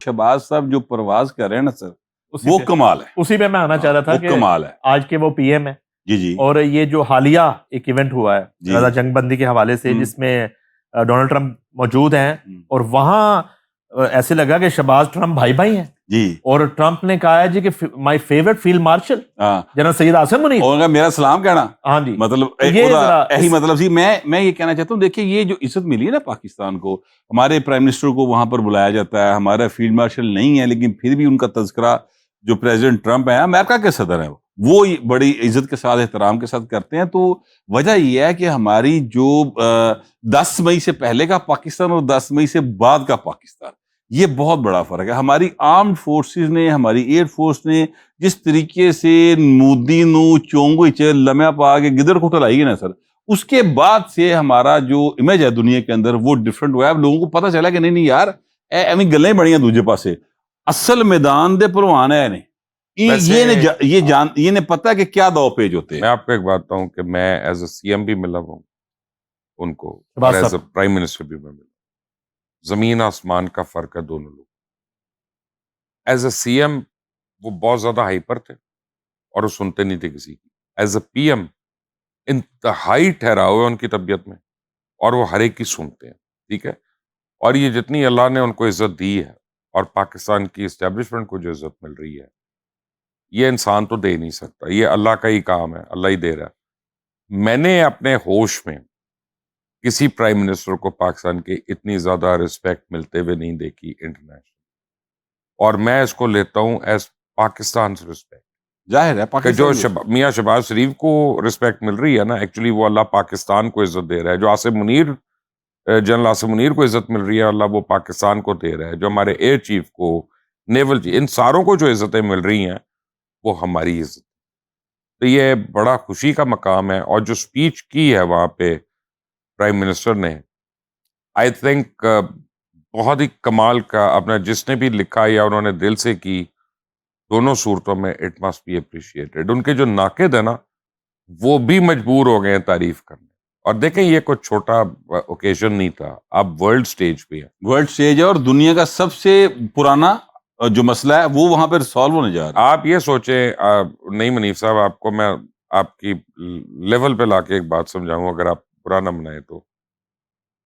شہباز صاحب جو پرواز کر رہے ہیں نا سر، اسی وہ پہ کمال ہے، اسی پہ میں آنا چاہ رہا تھا وہ کہ کمال ہے. آج کے وہ پی ایم ہے، جی جی اور یہ جو حالیہ ایک ایونٹ ہوا ہے جی رضا جنگ بندی کے حوالے سے، جس میں ڈونلڈ ٹرمپ موجود ہیں، اور وہاں ایسے لگا کہ شہباز ٹرمپ بھائی بھائی ہیں، جی اور ٹرمپ نے کہا ہے جی کہ مائی فیورٹ فیلڈ مارشل ہاں، جنرل سید عاصم منیر. اور میرا سلام کہنا ہاں جی، مطلب یہ ذرا یہی مطلب سی میں یہ کہنا چاہتا ہوں. دیکھیں یہ جو عزت ملی ہے نا پاکستان کو، ہمارے پرائم منسٹر کو وہاں پر بلایا جاتا ہے، ہمارا فیلڈ مارشل نہیں ہے لیکن پھر بھی ان کا تذکرہ جو پریزیڈنٹ ٹرمپ ہے، امریکہ کے صدر ہیں، وہ بڑی عزت کے ساتھ احترام کے ساتھ کرتے ہیں. تو وجہ یہ ہے کہ ہماری جو 10 مئی سے پہلے کا پاکستان اور 10 مئی سے بعد کا پاکستان، یہ بہت بڑا فرق ہے. ہماری آرمڈ فورسز نے، ہماری ایئر فورس نے جس طریقے سے مودی نو چونگو لمحہ پا کے گدر کو ٹلائی ہے نا سر، اس کے بعد سے ہمارا جو امیج ہے دنیا کے اندر وہ ڈفرنٹ ہوا ہے. اب لوگوں کو پتہ چلا کہ نہیں یار ایویں گلیں بڑی ہیں دوسرے پاسے، اصل میدان دے پروان ہے نہیں. یہ نے پتہ کہ کیا دو پیج ہوتے ہیں. میں آپ کو ایک بات بتاؤں کہ میں ایز اے سی ایم بھی ملا ہوں ان کو، اور ایز اے پرائم منسٹر بھی میں ملا. زمین آسمان کا فرق ہے دونوں لوگ. ایز اے سی ایم وہ بہت زیادہ ہائپر تھے اور وہ سنتے نہیں تھے کسی کی. ایز اے پی ایم انتہائی ٹھہراؤ ہے ان کی طبیعت میں، اور وہ ہر ایک کی سنتے ہیں. ٹھیک ہے، اور یہ جتنی اللہ نے ان کو عزت دی ہے اور پاکستان کی اسٹیبلشمنٹ کو جو عزت مل رہی ہے، یہ انسان تو دے نہیں سکتا، یہ اللہ کا ہی کام ہے، اللہ ہی دے رہا ہے. میں نے اپنے ہوش میں کسی پرائم منسٹر کو پاکستان کے اتنی زیادہ رسپیکٹ ملتے ہوئے نہیں دیکھی انٹرنیشنل، اور میں اس کو لیتا ہوں ایز پاکستان سے رسپیکٹ. ظاہر ہے کہ جو پاکستان میاں شہباز شریف کو رسپیکٹ مل رہی ہے نا، ایکچولی وہ اللہ پاکستان کو عزت دے رہا ہے. جو عاصم منیر، جنرل عاصم منیر کو عزت مل رہی ہے، اللہ وہ پاکستان کو دے رہا ہے. جو ہمارے ایئر چیف کو، نیول چیف، ان ساروں کو جو عزتیں مل رہی ہیں وہ ہماری عزت. تو یہ بڑا خوشی کا مقام ہے. اور جو سپیچ کی ہے وہاں پہ پرائم منسٹر نے، آئی تھنک بہت ہی کمال کا. اپنا جس نے بھی لکھا یا انہوں نے دل سے کی، دونوں صورتوں میں اٹ مسٹ بی اپریشیٹڈ. ان کے جو ناقد ہیں نا، وہ بھی مجبور ہو گئے ہیں تعریف کرنے. اور دیکھیں یہ کوئی چھوٹا اوکیزن نہیں تھا، آپ ورلڈ سٹیج پہ ہیں. ورلڈ سٹیج ہے اور دنیا کا سب سے پرانا جو مسئلہ ہے وہ وہاں پہ سالو ہونے جا رہا ہے. آپ یہ سوچیں، نہیں منیف صاحب، آپ کو میں آپ کی لیول پہ لا کے ایک بات سمجھاؤں، اگر آپ برا نہ منائیں تو،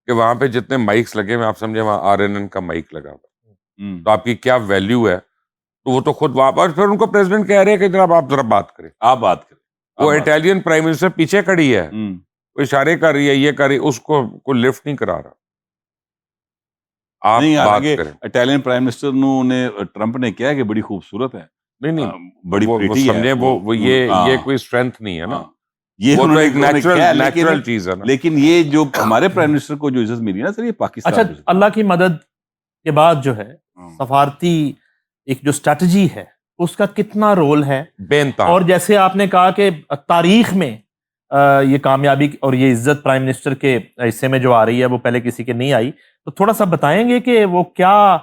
کہ وہاں پہ جتنے مائکس لگے ہوئے، آپ سمجھیں وہاں RNN کا مائک لگا ہوا، تو آپ کی کیا ویلیو ہے. تو وہ تو خود واپس پھر ان کو پریزیڈنٹ کہہ رہے ہیں کہ جناب آپ ذرا بات کریں. آپ بات کریں. وہ اٹالین پرائم منسٹر پیچھے کھڑی ہے، وہ اشارے کر رہی ہے، یہ کر رہی ہے، اس کو کوئی لفٹ نہیں کرا رہا. آپ بات کریں. اٹالین پرائم منسٹر نے ٹرمپ نے کیا کہ بڑی خوبصورت ہے، نہیں بڑی وہ پریٹی ہے. سمجھے وہ یہ کوئی اسٹرینتھ نہیں ہے نا، یہ وہ تو ایک انہوں نے کیا ہے، نیچرل چیز ہے نا. لیکن یہ جو ہمارے پرائم منسٹر کو جو عزت ملی نا سر، یہ پاکستان. اچھا، اللہ کی مدد کے بعد جو ہے سفارتی ایک جو اسٹریٹجی ہے اس کا کتنا رول ہے بے انتہا. اور جیسے آپ نے کہا کہ تاریخ میں یہ کامیابی اور یہ عزت پرائم منسٹر کے حصے میں جو آ رہی ہے وہ پہلے کسی کے نہیں آئی، تو تھوڑا سا بتائیں گے کہ وہ کیا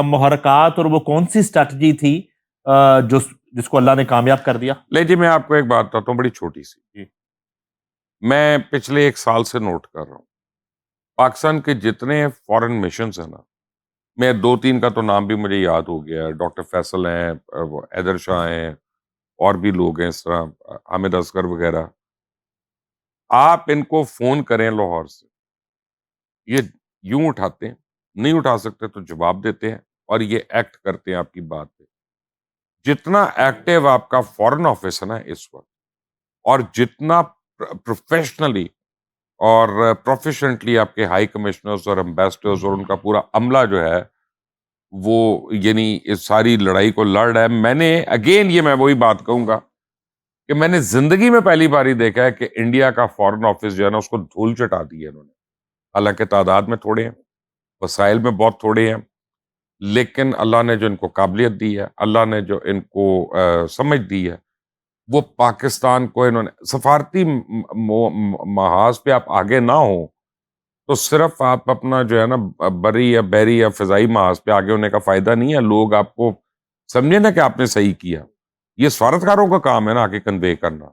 محرکات اور وہ کون سی اسٹریٹجی تھی جس کو اللہ نے کامیاب کر دیا؟ لے جی، میں آپ کو ایک بات بتاتا ہوں بڑی چھوٹی سی. میں پچھلے 1 سال سے نوٹ کر رہا ہوں پاکستان کے جتنے فورن مشنز ہیں نا، میں 2-3 کا تو نام بھی مجھے یاد ہو گیا. ڈاکٹر فیصل ہیں، حیدر شاہ ہیں، اور بھی لوگ ہیں اس طرح، حامد اصغر وغیرہ. آپ ان کو فون کریں لاہور سے، یہ یوں اٹھاتے ہیں، نہیں اٹھا سکتے تو جواب دیتے ہیں، اور یہ ایکٹ کرتے ہیں آپ کی بات پہ. جتنا ایکٹیو آپ کا فورن آفس ہے نا اس وقت، اور جتنا پروفیشنلی اور پروفیشنٹلی آپ کے ہائی کمشنرز اور امبیسڈرز اور ان کا پورا عملہ جو ہے وہ یعنی اس ساری لڑائی کو لڑ رہا ہے. میں نے اگین یہ میں وہی بات کہوں گا کہ میں نے زندگی میں پہلی باری دیکھا ہے کہ انڈیا کا فورن آفس جو ہے نا اس کو دھول چٹا دی ہے انہوں نے. حالانکہ تعداد میں تھوڑے ہیں، وسائل میں بہت تھوڑے ہیں، لیکن اللہ نے جو ان کو قابلیت دی ہے، اللہ نے جو ان کو سمجھ دی ہے، وہ پاکستان کو انہوں نے سفارتی محاذ پہ آپ آگے نہ ہوں تو صرف آپ اپنا جو ہے نا بری یا بحری یا فضائی محاذ پہ آگے ہونے کا فائدہ نہیں ہے. لوگ آپ کو سمجھے نا کہ آپ نے صحیح کیا. یہ سفارتکاروں کا کام ہے نا آگے کنوے کرنا.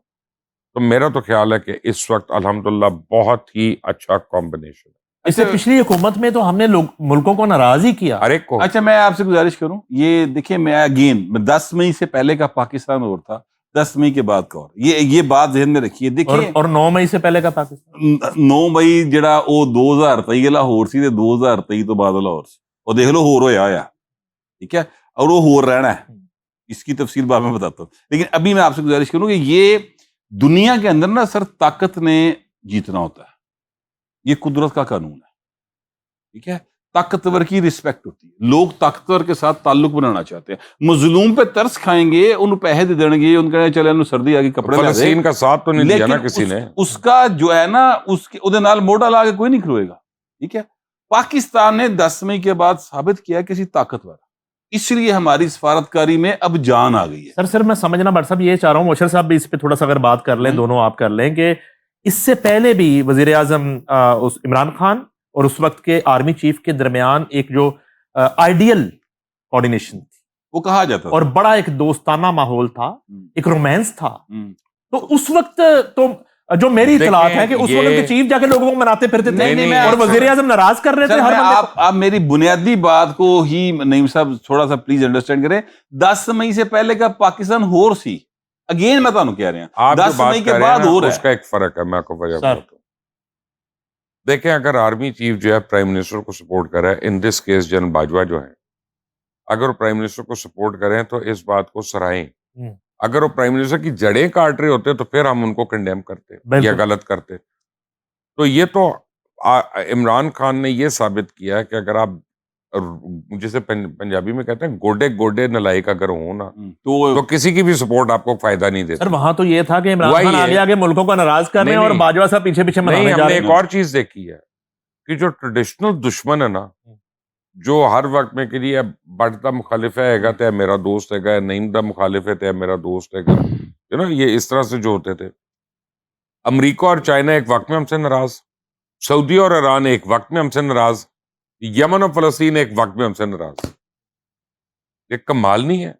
تو میرا تو خیال ہے کہ اس وقت الحمدللہ بہت ہی اچھا کمبینیشن ہے. اس سے پچھلی حکومت میں تو ہم نے ملکوں کو ناراض ہی کیا. ہر ایک کو. اچھا میں آپ سے گزارش کروں, یہ دیکھیں میں اگین 10 مئی سے پہلے کا پاکستان اور تھا, 10 مئی کے بعد کا اور, یہ بات ذہن میں رکھیے. دیکھیں اور 9 مئی سے پہلے کا پاکستان, 9 مئی جڑا وہ 2023 والا ہور سی تے 2023 تو بعد والا ہور سی, اور دیکھ لو ہور ہویا آیا, ٹھیک ہے, اور وہ ہور رہنا ہے. اس کی تفصیل بعد میں بتاتا ہوں, لیکن ابھی میں آپ سے گزارش کروں کہ یہ دنیا کے اندر نا سر طاقت نے جیتنا ہوتا ہے, یہ قدرت کا قانون ہے, ٹھیک ہے. طاقتور کی رسپیکٹ ہوتی ہے, لوگ طاقتور کے ساتھ تعلق بنانا چاہتے ہیں. مظلوم پہ ترس کھائیں گے, انہوں پیسے دے دیں گے, ان کہنے چلے انہوں سردی آگے کپڑے لے دے. فلسطین کا ساتھ تو نہیں دیا نا کسی نے. اس کا جو ہے نا اس کے ادھے نال موڈا لا کے کوئی نہیں کھلوئے گا, ٹھیک ہے. پاکستان نے 10 مئی کے بعد ثابت کیا کسی طاقتور, اس لیے ہماری سفارتکاری میں اب جان آ گئی ہے. سر میں سمجھنا بٹ صاحب یہ چاہ رہا ہوں, مبشر صاحب بھی اس پہ تھوڑا سا اگر بات کر لیں, دونوں آپ کر لیں, کہ اس سے پہلے بھی وزیر اعظم عمران خان اور اس وقت کے آرمی چیف کے درمیان ایک جو آئیڈیل کوارڈینیشن تھی, وہ کہا جاتا تھا, اور بڑا ایک دوستانہ ماحول تھا, ایک رومانس تھا. تو اس وقت تو جو میری اطلاعات ہے کہ اس وقت کے چیف جا کے لوگوں کو مناتے پھرتے تھے اور وزیر اعظم ناراض کر رہے تھے ہر بندے کو. آپ میری بنیادی بات کو ہی نعیم صاحب تھوڑا سا پلیز انڈرسٹینڈ کریں. 10 مئی سے پہلے کا پاکستان ہور سی, اگین میں تانوں کہہ رہے ہیں 10 مئی کے بعد ہو رہا ہے. اس کا ایک فرق ہے, میں آپ کو وجہ بتاتا ہوں. دیکھیں اگر آرمی چیف جو ہے پرائم منسٹر کو سپورٹ کر رہا ہے, ان دس کیس جنرل باجوہ جو ہیں, اگر وہ پرائم منسٹر کو سپورٹ کریں تو اس بات کو سرائیں. اگر وہ پرائم منسٹر کی جڑیں کاٹ رہے ہوتے تو پھر ہم ان کو کنڈیم کرتے یا غلط کرتے. تو یہ تو عمران خان نے یہ ثابت کیا کہ اگر آپ جسے پنجابی میں کہتے ہیں گوڈے گوڈے نلائک اگر ہوں نا تو کسی کی بھی سپورٹ آپ کو فائدہ نہیں دیتا. سر وہاں تو یہ تھا کہ عمران خان آگے آگے ملکوں کو ناراض کر رہے ہیں اور باجوہ صاحب پیچھے پیچھے منانے جا رہے ہیں. ہم نے ایک اور چیز دیکھی ہے کہ جو ٹریڈیشنل دشمن ہے نا, جو ہر وقت میں کہ یہ بڑھتا مخالف ہے تے میرا دوست ہے, نہیں دا مخالف ہے تے میرا دوست ہے, نا یہ اس طرح سے جو ہوتے تھے. امریکہ اور چائنا ایک وقت میں ہم سے ناراض, سعودی اور ایران ایک وقت میں ہم سے ناراض, یمن اور فلسطین ایک وقت میں ہم سے ناراض. یہ کمال نہیں ہے؟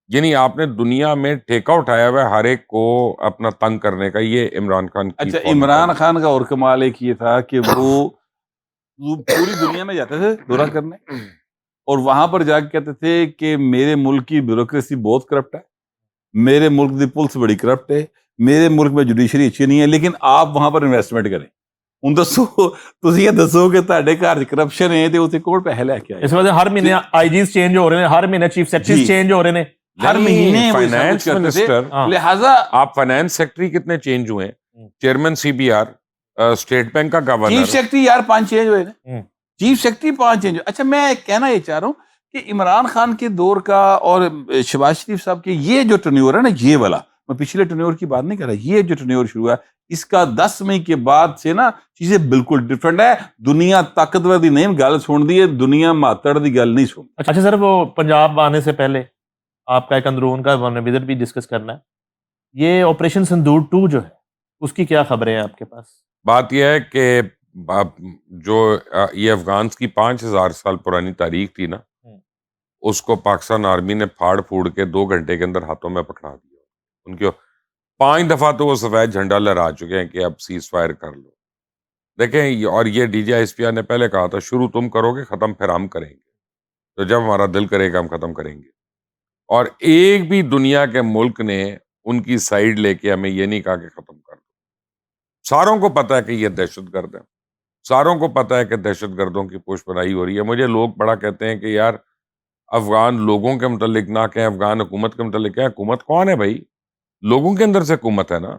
یعنی آپ نے دنیا میں ٹھیکہ اٹھایا ہوا ہے ہر ایک کو اپنا تنگ کرنے کا. یہ عمران خان کی. اچھا عمران خان کا اور کمال ایک یہ تھا کہ وہ پوری دنیا میں جاتے تھے دورہ کرنے, اور وہاں پر جا کے کہتے تھے کہ میرے ملک کی بیوروکریسی بہت کرپٹ ہے, میرے ملک کی پولیس بڑی کرپٹ ہے, میرے ملک میں جوڈیشری اچھی نہیں ہے, لیکن آپ وہاں پر انویسٹمنٹ کریں. ہوں دسو تسی یہ دسو کہ تہاڈے گھر کرپشن ہے تے اوتھے کون پیسے لے کے آئے؟ اس وجہ ہر مہینے آئی جیز چینج ہو رہے ہیں, ہر مہینے چیف سیکرٹریز چینج ہو رہے ہیں, ہر مہینے فائنانس منسٹر. لہٰذا آپ فائنانس سیکٹری کتنے چینج ہوئے ہیں, chairman C B R, state bank کا گورنر, چیف سیکرٹری یار 5 چینج ہوئے نا, چیف سیکرٹری 5 چینج. اچھا میں کہنا یہ چاہ رہا ہوں کہ عمران خان کے دور کا اور شہباز شریف صاحب کے یہ جو ٹرنیور ہے نا, یہ والا, میں پچھلے ٹرنیور کی بات نہیں کر رہا, یہ جو ٹرنیور شروع ہے اس کا 10 مئی کے بعد سے نا چیزیں بالکل ڈفرنٹ ہے. دنیا طاقتور دی نہیں گل سن دی ہے, دنیا ماتڑ دی گل نہیں سن. اچھا سر وہ پنجاب آنے سے پہلے آپ کا ایک اندرون کا وزٹ بھی ڈسکس کرنا ہے. یہ آپریشن سندور 2 جو ہے اس کی کیا خبریں ہیں آپ کے پاس؟ بات یہ ہے کہ جو یہ افغانس کی 5000 سال پرانی تاریخ تھی نا, اس کو پاکستان آرمی نے پھاڑ پھوڑ کے 2 گھنٹے کے اندر ہاتھوں میں پکڑا دیا. ان کے 5 دفعہ تو وہ سفید جھنڈا لہرا چکے ہیں کہ اب سیز فائر کر لو. دیکھیں, اور یہ D G S P R نے پہلے کہا تھا شروع تم کرو گے ختم پھر ہم کریں گے, تو جب ہمارا دل کرے گا ہم ختم کریں گے. اور ایک بھی دنیا کے ملک نے ان کی سائیڈ لے کے ہمیں یہ نہیں کہا کہ ختم کر دو. ساروں کو پتہ ہے کہ یہ دہشت گرد ہے, ساروں کو پتہ ہے کہ دہشت گردوں کی پوش پناہی ہو رہی ہے. مجھے لوگ بڑا کہتے ہیں کہ یار افغان لوگوں کے متعلق نہ کہیں, افغان حکومت کے متعلق کہیں. حکومت کون ہے بھائی؟ لوگوں کے اندر سے حکومت ہے نا,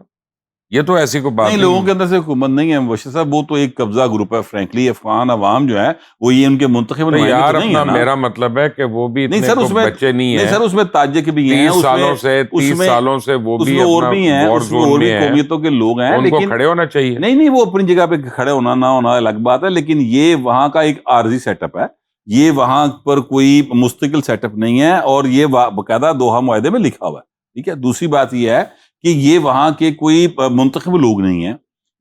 یہ تو ایسی کوئی بات نہیں. لوگوں کے اندر سے حکومت نہیں ہے مبشر صاحب, وہ تو ایک قبضہ گروپ ہے. فرینکلی افغان عوام جو ہے وہ یہ ان کے منتخب یار اپنا, میرا مطلب ہے کہ وہ بھی اتنے بچے نہیں ہیں سر, اس میں تاجک بھی ہیں, 30 سالوں سے وہ بھی اور بھی ہیں, اور بھی قومیتوں کے لوگ ہیں, ان کو کھڑے ہونا چاہیے. نہیں وہ اپنی جگہ پہ کھڑے ہونا نہ ہونا الگ بات ہے, لیکن یہ وہاں کا ایک عارضی سیٹ اپ ہے, یہ وہاں پر کوئی مستقل سیٹ اپ نہیں ہے, اور یہ باقاعدہ دوحہ معاہدے میں لکھا ہوا ہے. ٹھیک ہے, دوسری بات یہ ہے کہ یہ وہاں کے کوئی منتخب لوگ نہیں ہیں,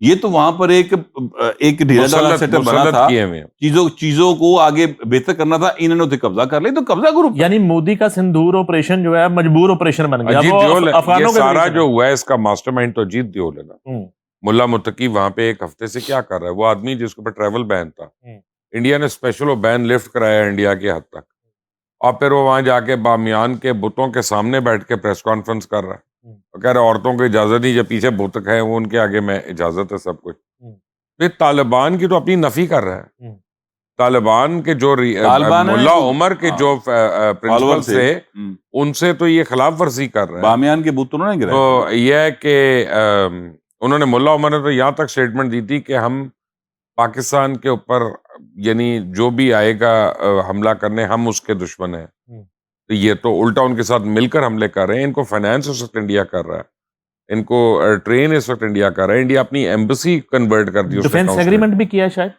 یہ تو وہاں پر ایک ڈھیلا ڈالا سیٹ اپ بنا تھا, چیزوں کو آگے بہتر کرنا تھا, انہوں نے قبضہ کر لیا. تو قبضہ گروپ, یعنی مودی کا سندور آپریشن جو ہے مجبور آپریشن بن گیا. سارا جو ہوا ہے اس کا ماسٹر مائنڈ تو اجیت دیول ہے نا, ملا متقی وہاں پہ ایک ہفتے سے کیا کر رہا ہے؟ وہ آدمی جس کے اوپر ٹریول بین تھا، انڈیا نے اسپیشل وہ بین لفٹ کرایا انڈیا کی حد تک، اور پھر وہ وہاں جا کے بامیان کے بتوں کے سامنے بیٹھ کے پریس کانفرنس کر رہا ہے، وہ کہہ رہا ہے عورتوں کو اجازت نہیں، جو پیچھے بت ہیں وہ ان کے آگے میں اجازت ہے سب کچھ۔ پھر طالبان کی تو اپنی نفی کر رہا ہے، طالبان کے جو ملا عمر کے جو پرنسپل تھے ان سے تو یہ خلاف ورزی کر رہا ہے۔ بامیان کے بت انہوں نے گرائے، تو یہ ہے کہ انہوں نے، ملا عمر نے تو یہاں تک سٹیٹمنٹ دی تھی کہ ہم پاکستان کے اوپر یعنی جو بھی آئے گا حملہ کرنے ہم اس کے دشمن ہیں۔ تو یہ تو الٹا ان کے ساتھ مل کر حملے کر رہے ہیں، ان کو فائنانس اس وقت انڈیا کر رہا ہے، ان کو ٹرین اس وقت انڈیا کر رہا ہے، انڈیا اپنی ایمبیسی کنورٹ کر دی۔ ڈیفنس ایگریمنٹ بھی کیا ہے شاید،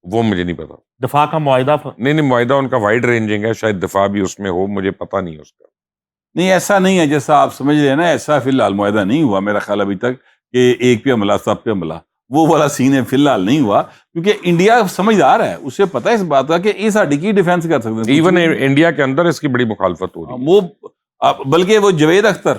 وہ مجھے نہیں پتا، دفاع کا معاہدہ نہیں معاہدہ ان کا وائڈ رینجنگ ہے، شاید دفاع بھی اس میں ہو، مجھے پتا نہیں اس کا۔ نہیں ایسا نہیں ہے جیسا آپ سمجھ رہے ہیں نا، ایسا فی الحال معاہدہ نہیں ہوا میرا خیال ابھی تک کہ ایک پہ حملہ سب پہ حملہ، وہ والا سین ہے فی الحال نہیں ہوا، کیونکہ انڈیا سمجھدار ہے، اسے پتہ ہے اس بات کا کہ یہ ساڈی کی ڈیفینس کر سکتے ہیں، ایون انڈیا کے اندر اس کی بڑی مخالفت ہو رہی ہے۔ وہ بلکہ وہ جوید اختر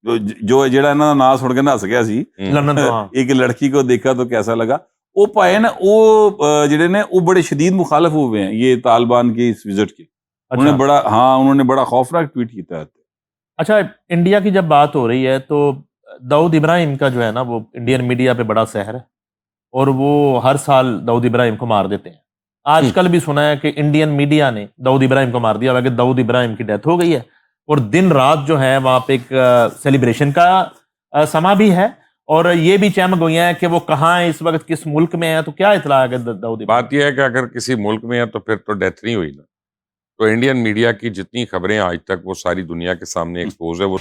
جو جڑا انہاں دا نام سن کے نس گیا سی، لندن تو، ہاں ایک لڑکی کو دیکھا تو کیسا لگا، وہ پائے نا وہ جڑے نے وہ بڑے شدید مخالف ہوئے ہیں یہ طالبان کی اس وزٹ کے، انہوں نے بڑا خوفناک ٹویٹ کیتا ہے۔ اچھا، انڈیا کی جب بات ہو رہی ہے تو داؤد ابراہیم کا جو ہے نا وہ انڈین میڈیا پہ بڑا سحر ہے، اور وہ ہر سال داؤد ابراہیم کو مار دیتے ہیں۔ آج کل بھی سنا ہے کہ انڈین میڈیا نے داؤد ابراہیم کو مار دیا، حالانکہ داؤد ابراہیم کی ڈیتھ ہو گئی ہے، اور دن رات جو ہے وہاں پہ ایک سیلیبریشن کا سما بھی ہے، اور یہ بھی چمک گئی ہے کہ وہ کہاں ہے اس وقت، کس ملک میں ہے۔ تو کیا اطلاع ہے کہ داؤد ابراہیم؟ بات یہ ہے کہ اگر کسی ملک میں ہے تو پھر تو ڈیتھ نہیں ہوئی نا، تو انڈین میڈیا کی جتنی خبریں آج تک وہ ساری دنیا کے سامنے ایکسپوز ہے، وہ